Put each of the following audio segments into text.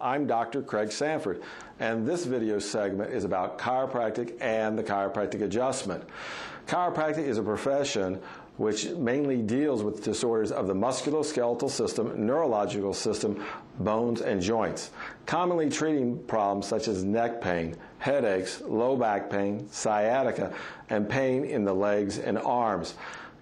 I'm Dr. Craig Sanford, and this video segment is about chiropractic and the chiropractic adjustment. Chiropractic is a profession which mainly deals with disorders of the musculoskeletal system, neurological system, bones, and joints, commonly treating problems such as neck pain, headaches, low back pain, sciatica, and pain in the legs and arms.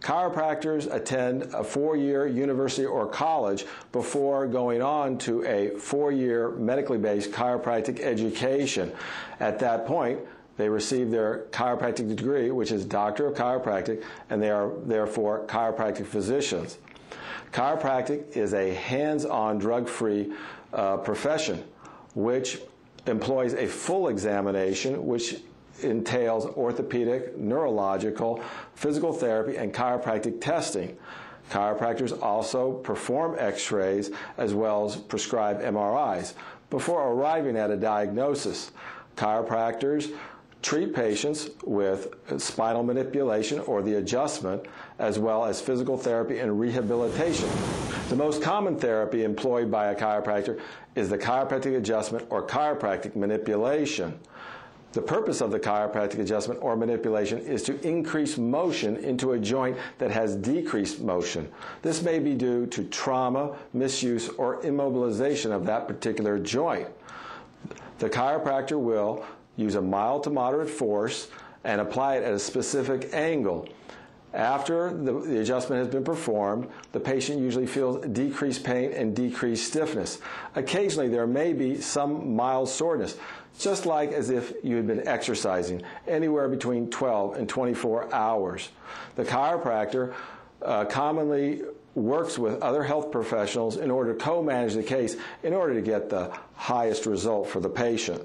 Chiropractors attend a 4-year university or college before going on to a 4-year medically based chiropractic education. At that point, they receive their chiropractic degree, which is Doctor of Chiropractic, and they are therefore chiropractic physicians. Chiropractic is a hands-on, drug-free profession which employs a full examination, which entails orthopedic, neurological, physical therapy, and chiropractic testing. Chiropractors also perform x-rays as well as prescribe MRIs before arriving at a diagnosis. Chiropractors treat patients with spinal manipulation or the adjustment, as well as physical therapy and rehabilitation. The most common therapy employed by a chiropractor is the chiropractic adjustment or chiropractic manipulation. The purpose of the chiropractic adjustment or manipulation is to increase motion into a joint that has decreased motion. This may be due to trauma, misuse, or immobilization of that particular joint. The chiropractor will use a mild to moderate force and apply it at a specific angle. After the adjustment has been performed, the patient usually feels decreased pain and decreased stiffness. Occasionally, there may be some mild soreness, just like as if you had been exercising, anywhere between 12 and 24 hours. The chiropractor commonly works with other health professionals in order to co-manage the case in order to get the highest result for the patient.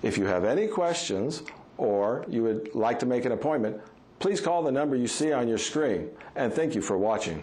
If you have any questions or you would like to make an appointment, please call the number you see on your screen, and thank you for watching.